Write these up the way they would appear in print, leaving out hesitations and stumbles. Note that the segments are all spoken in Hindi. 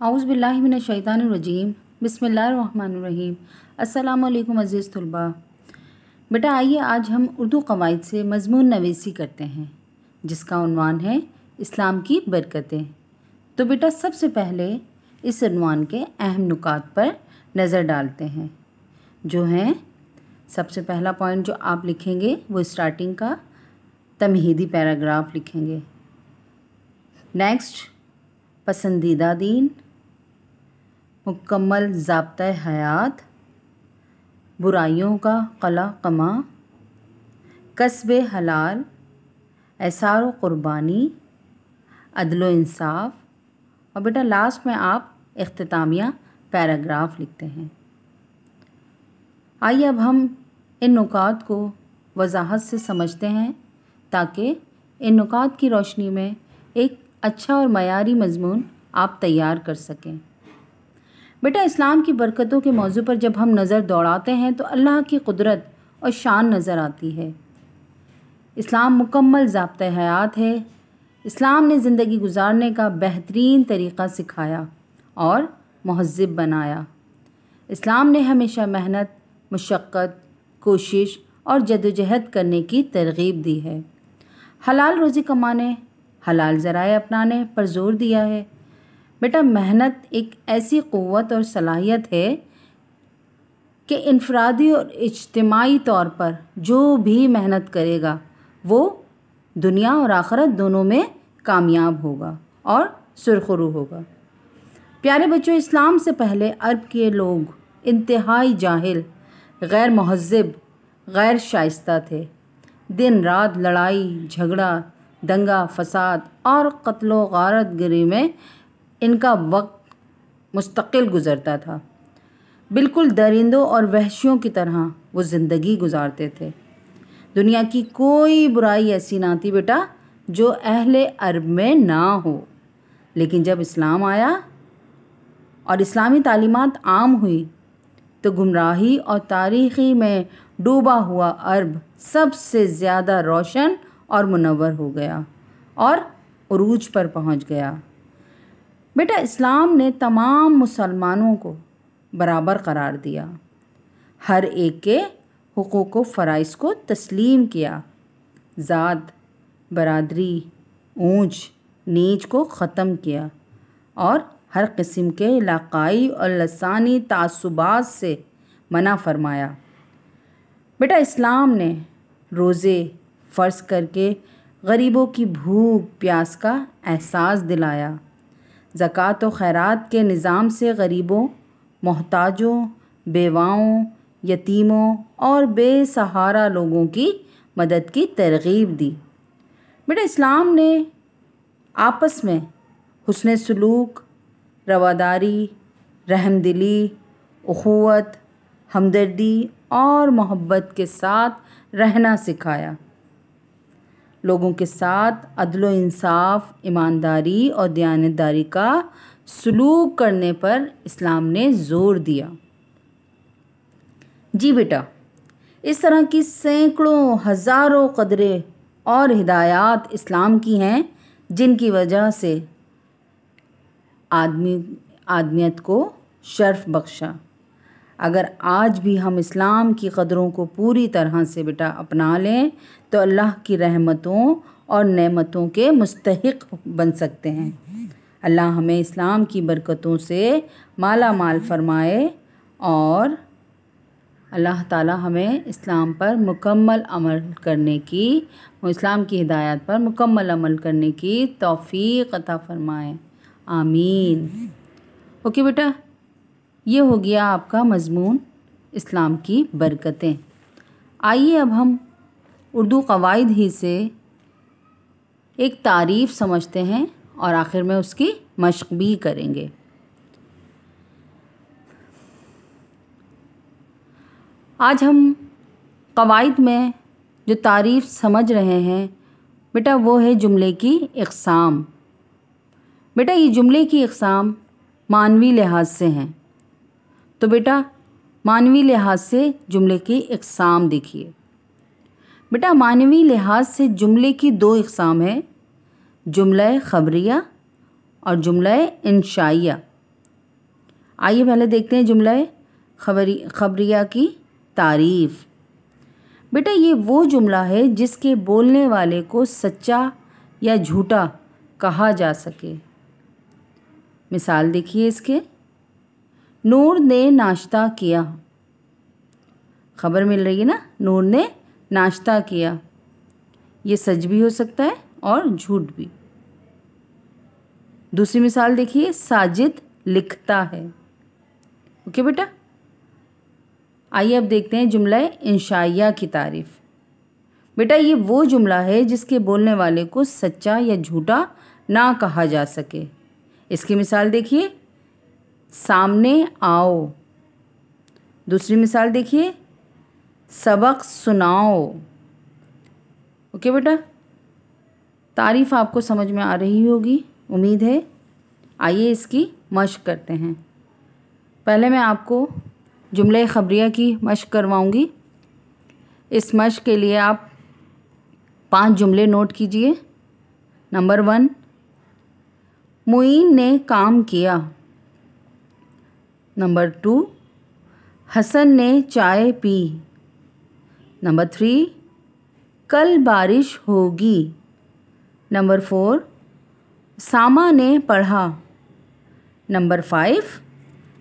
औज़ु बिल्लाहि मिनश शैतानिर रजीम बिस्मिल्लाहिर रहमानिर रहीम। अस्सलामु अलैकुम अज़ीज़ तलबा। बेटा आइए आज हम उर्दू क़वाइद से मज़मून नवीसी करते हैं जिसका उन्वान है इस्लाम की बरकतें। तो बेटा सबसे पहले इस उन्वान के अहम नुकात पर नज़र डालते हैं जो हैं। सबसे पहला पॉइंट जो आप लिखेंगे वो स्टार्टिंग का तमहीदी पैराग्राफ लिखेंगे। नेक्स्ट, पसंदीदा दीन, मुकम्मल ज़ाब्ता हयात, बुराइयों का कला कमा, कस्ब हलाल, एसार व क़ुरबानी, अदल व इंसाफ। और बेटा लास्ट में आप इख्तितामिया पैराग्राफ लिखते हैं। आइए अब हम इन नुकात को वजाहत से समझते हैं ताकि इन नुकात की रोशनी में एक अच्छा और मयारी मज़मून आप तैयार कर सकें। बेटा इस्लाम की बरकतों के मौजू पर जब हम नज़र दौड़ाते हैं तो अल्लाह की कुदरत और शान नज़र आती है। इस्लाम मुकम्मल ज़ाब्ता हयात है। इस्लाम ने ज़िंदगी गुजारने का बेहतरीन तरीक़ा सिखाया और महज़्ज़ब बनाया। इस्लाम ने हमेशा मेहनत, मुशक्क़त, कोशिश और जद्दोजहद करने की तरग़ीब दी है। हलाल रोज़ी कमाने, हलाल ज़राए अपनाने पर ज़ोर दिया है। बेटा मेहनत एक ऐसी क़ुव्वत और सलाहियत है कि इनफरादी और इज्तिमाई तौर पर जो भी मेहनत करेगा वो दुनिया और आखिरत दोनों में कामयाब होगा और सुरखरू होगा। प्यारे बच्चों, इस्लाम से पहले अरब के लोग इंतहाई जाहिल, गैर महज़्ज़ब, गैर शाइस्ता थे। दिन रात लड़ाई झगड़ा, दंगा फसाद और क़त्ल व गारत गिरी में इनका वक्त मुस्तकिल गुज़रता था। बिल्कुल दरिंदों और वहशियों की तरह वो ज़िंदगी गुजारते थे। दुनिया की कोई बुराई ऐसी ना थी बेटा जो अहले अरब में ना हो। लेकिन जब इस्लाम आया और इस्लामी तालीमात आम हुई तो गुमराही और तारीख़ी में डूबा हुआ अरब सबसे ज़्यादा रोशन और मुनव्वर हो गया और उरूज पर पहुंच गया। बेटा इस्लाम ने तमाम मुसलमानों को बराबर करार दिया, हर एक के हुकूक व फ़राइज़ को तस्लीम किया, ज़ात, बरादरी, ऊंच नीच को ख़त्म किया और हर किस्म के इलाक़ाई और लसानी तासुबात से मना फरमाया। बेटा इस्लाम ने रोज़े फ़र्ज़ करके गरीबों की भूख प्यास का एहसास दिलाया। ज़कात व खैरात के निज़ाम से गरीबों, मोहताजों, बेवाओं, यतीमों और बेसहारा लोगों की मदद की तरग़ीब दी। बेटा इस्लाम ने आपस में हुस्न सलूक, रवादारी, रहमदिली, उख़ुवत, हमदर्दी और मोहब्बत के साथ रहना सिखाया। लोगों के साथ अदल व इंसाफ, ईमानदारी और दयानतदारी का सलूक करने पर इस्लाम ने ज़ोर दिया। जी बेटा, इस तरह की सैकड़ों हज़ारों क़दरें और हिदायत इस्लाम की हैं जिनकी वजह से आदमियत को शर्फ बख्शा। अगर आज भी हम इस्लाम की क़दरों को पूरी तरह से बेटा अपना लें तो अल्लाह की रहमतों और नेमतों के मुस्तहिक़ बन सकते हैं। अल्लाह हमें इस्लाम की बरकतों से माला माल फरमाए और अल्लाह ताला हमें इस्लाम पर मुकम्मल अमल करने की, इस्लाम की हिदायत पर मुकम्मल अमल करने की तौफ़ीक़ अता फरमाए। आमीन। ओके बेटा, ये हो गया आपका मज़मून इस्लाम की बरकतें। आइए अब हम उर्दू क़वाइद ही से एक तारीफ़ समझते हैं और आखिर में उसकी मश्क़ भी करेंगे। आज हम क़वाइद में जो तारीफ़ समझ रहे हैं बेटा वो है जुमले की इक़साम। बेटा ये जुमले की इक़साम मानवी लिहाज से हैं। तो बेटा मानवी लिहाज से जुमले की इक़साम देखिए। बेटा मानवी लिहाज से जुमले की दो इक़साम है, जुमला ख़बरिया और जुमला इंशाइया। आइए पहले देखते हैं जुमला खबरिया की तारीफ़। बेटा ये वो जुमला है जिसके बोलने वाले को सच्चा या झूठा कहा जा सके। मिसाल देखिए इसके, नूर ने नाश्ता किया। खबर मिल रही है ना, नूर ने नाश्ता किया। ये सच भी हो सकता है और झूठ भी। दूसरी मिसाल देखिए, साजिद लिखता है। ओके बेटा, आइए अब देखते हैं जुमला इंशाइया की तारीफ़। बेटा ये वो जुमला है जिसके बोलने वाले को सच्चा या झूठा ना कहा जा सके। इसकी मिसाल देखिए, सामने आओ। दूसरी मिसाल देखिए, सबक सुनाओ। ओके बेटा, तारीफ़ आपको समझ में आ रही होगी, उम्मीद है। आइए इसकी मश्क करते हैं। पहले मैं आपको जुमले खबरिया की मश्क करवाऊंगी। इस मश्क के लिए आप 5 जुमले नोट कीजिए। नंबर 1, मुईन ने काम किया। नंबर 2, हसन ने चाय पी। नंबर 3, कल बारिश होगी। नंबर 4, सामा ने पढ़ा। नंबर 5,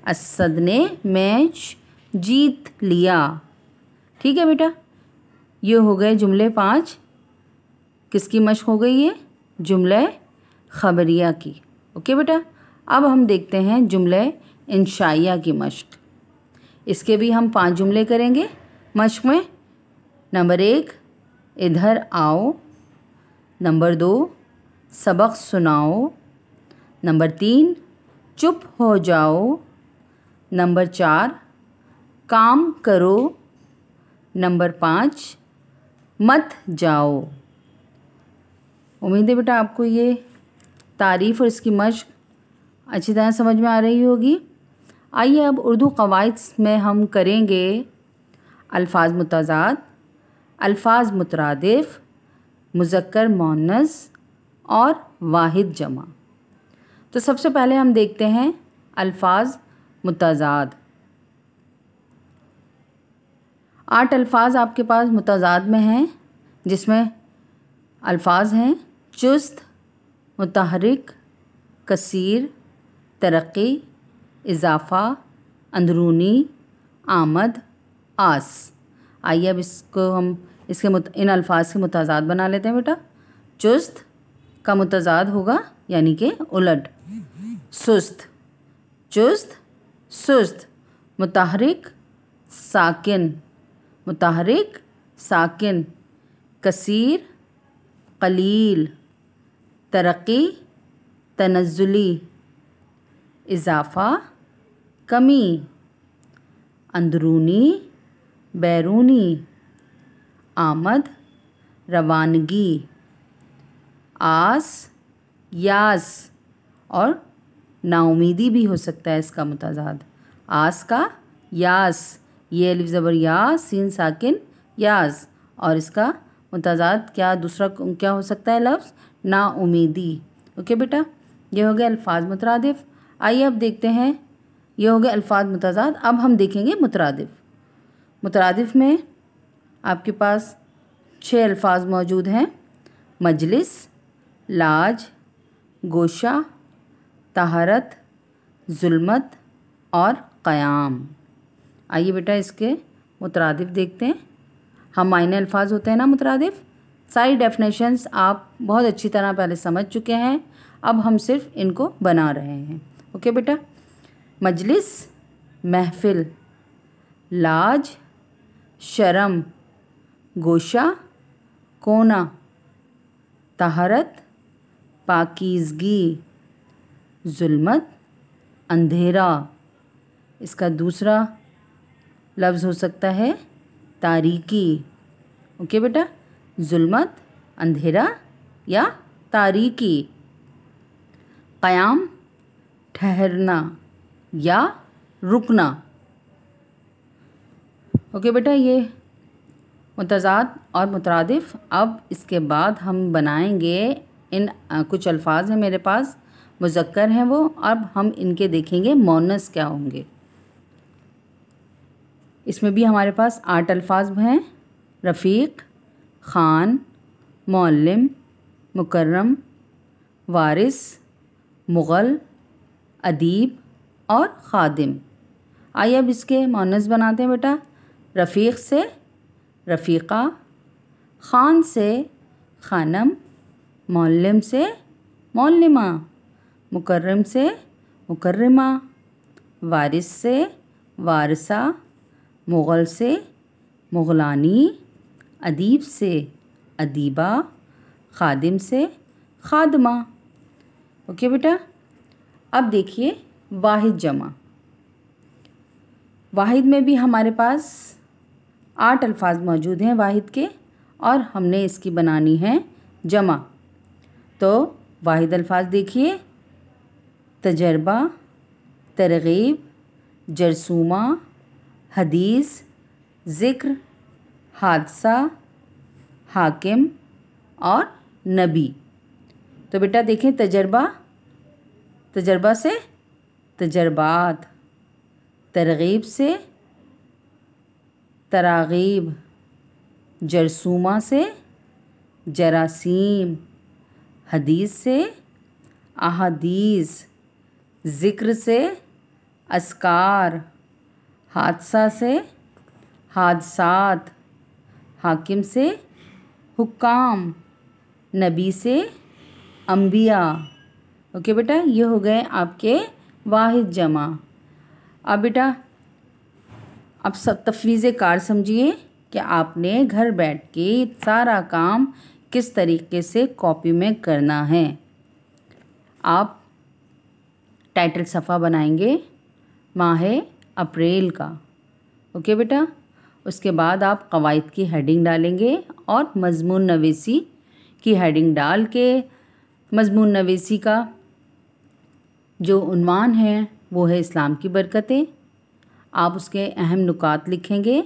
असद ने मैच जीत लिया। ठीक है बेटा, ये हो गए जुमले 5। किसकी मश्क हो गई है? जुमले खबरिया की। ओके बेटा, अब हम देखते हैं जुमले इंशाइया की मश्क। इसके भी हम 5 जुमले करेंगे मश्क में। नंबर 1, इधर आओ। नंबर 2, सबक सुनाओ। नंबर 3, चुप हो जाओ। नंबर 4, काम करो। नंबर 5, मत जाओ। उम्मीद है बेटा आपको ये तारीफ़ और इसकी मश्क अच्छी तरह समझ में आ रही होगी। आइए अब उर्दू क़वाइद में हम करेंगे अल्फ़ाज़ मुतज़ाद, अल्फ़ाज़ मुतरादिफ़, मुज़क्कर मुअन्नस और वाहिद जमा। तो सबसे पहले हम देखते हैं अल्फ़ाज़ मुतज़ाद। 8 अल्फ़ाज़ आपके पास मुतज़ाद में हैं, जिसमें अल्फ़ाज़ हैं चुस्त, मुतहरिक, कसीर, तरक्की, इज़ाफ़ा, अंदरूनी, आमद, आस। आइए अब इसको हम इन अल्फ़ाज़ के मुतज़ाद बना लेते हैं बेटा। चुस्त का मुतज़ाद होगा यानी कि उलट, सुस्त। चुस्त सुस्त। मुतहरिक साकिन, मुतहरिक साकिन। कसीर कलील। तरक्की तनज़्ज़ुली। इज़ाफ़ा कमी। अंदरूनी बैरूनी। आमद रवानगी। आस यास, और नाउमीदी भी हो सकता है इसका मुतज़ाद। आस का यास, ये अलिफ ज़बर या, सीन साकिन यास। और इसका मुतज़ाद क्या दूसरा क्या हो सकता है लफ्ज़? नाउमीदी। ओके बेटा, ये हो गया अल्फ़ाज़ मुतरादिफ़। आइए अब देखते हैं, ये हो गए अल्फ़ाज़ मुतज़ाद। अब हम देखेंगे मुतरादिफ़। मुतरादिफ़ में आपके पास 6 अल्फ़ाज़ मौजूद हैं। मजलिस, लाज, गोशा, तहारत, जुल्मत और क़याम। आइए बेटा इसके मुतरादिफ़ देखते हैं। हम मायने अल्फ़ाज़ होते हैं ना मुतरादिफ़, सारी डेफिनेशंस आप बहुत अच्छी तरह पहले समझ चुके हैं। अब हम सिर्फ इनको बना रहे हैं। ओके बेटा, मजलिस महफ़िल, लाज शर्म, गोशा कोना, तहारत पाकीज़गी, जुल्मत अंधेरा। इसका दूसरा लफ्ज़ हो सकता है तारीकी। ओके बेटा, जुल्मत अंधेरा या तारीकी। क़याम ठहरना या रुकना। ओके बेटा, ये मुतज़ाद और मुतरादिफ़। अब इसके बाद हम बनाएंगे इन कुछ अल्फ़ाज़ हैं मेरे पास मुज़क्कर हैं वो। अब हम इनके देखेंगे मोनस क्या होंगे। इसमें भी हमारे पास 8 अल्फाज हैं। रफ़ीक, ख़ान, मुअल्लिम, मुकर्रम, वारिस, मुग़ल, अदीब और ख़ादिम। आइए अब इसके मोनस बनाते हैं बेटा। रफ़ीक से रफ़ीक़ा, ख़ान से ख़ानम, मुअल्लिम से मुअल्लिमा, मुकर्रम से मुकर्रमा, वारिस से वारिसा, मुग़ल से मुग़लानी, अदीब से अदीबा, ख़ादिम से ख़ादमा। ओके बेटा। अब देखिए वाहिद जमा। वाहिद में भी हमारे पास 8 अल्फाज मौजूद हैं वाहिद के, और हमने इसकी बनानी है जमा। तो वाहिद अल्फाज देखिए, तजर्बा, तरग़ीब, जरसूमा, हदीस, ज़िक्र, हादसा, हाकिम और नबी। तो बेटा देखें, तजर्बा से तजर्बात, तरग़ीब से तराग़ीब, जरसूमा से जरासीम, हदीस से अहादीस, ज़िक्र से अस्कार, हादसा से हादसात, हाकिम से हुक्काम, नबी से अंबिया। ओके बेटा, ये हो गए आपके वाहिद जमा। अब बेटा अब सब तफवीज़ कार समझिए कि आपने घर बैठ के सारा काम किस तरीके से कॉपी में करना है। आप टाइटल सफ़ा बनाएंगे माह अप्रैल का। ओके बेटा। उसके बाद आप क़वाइद की हेडिंग डालेंगे और मज़मून नवीसी की हेडिंग डाल के मज़मून नवीसी का जो उन्वान है वो है इस्लाम की बरकतें। आप उसके अहम नुकात लिखेंगे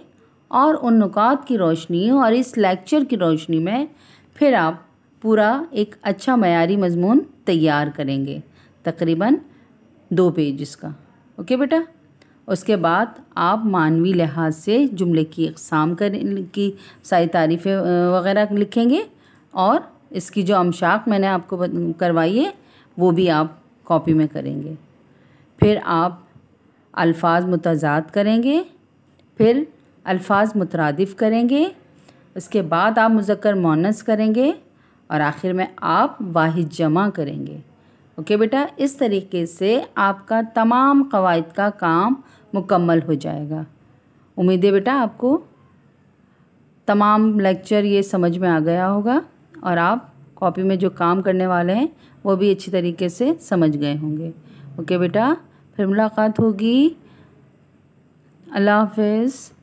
और उन नुकात की रोशनी और इस लेक्चर की रोशनी में फिर आप पूरा एक अच्छा मयारी मज़मून तैयार करेंगे, तकरीबन 2 पेज का। ओके बेटा। उसके बाद आप मानवी लिहाज से जुमले की इक़साम की सारी तारीफ़ें वग़ैरह लिखेंगे और इसकी जो अमशाक मैंने आपको करवाई है वो भी आप कॉपी में करेंगे। फिर आप अल्फाज मुतज़ाद करेंगे, फिर अल्फाज मुतरादिफ़ करेंगे, उसके बाद आप मुज़क्कर मुअन्नस करेंगे और आखिर में आप वाहिद जमा करेंगे। ओके बेटा। इस तरीके से आपका तमाम क़वाइद का काम मुकम्मल हो जाएगा। उम्मीद है बेटा आपको तमाम लेक्चर ये समझ में आ गया होगा और आप कॉपी में जो काम करने वाले हैं वो भी अच्छी तरीके से समझ गए होंगे। ओके बेटा, फिर मुलाकात होगी। अल्लाह हाफ़िज़।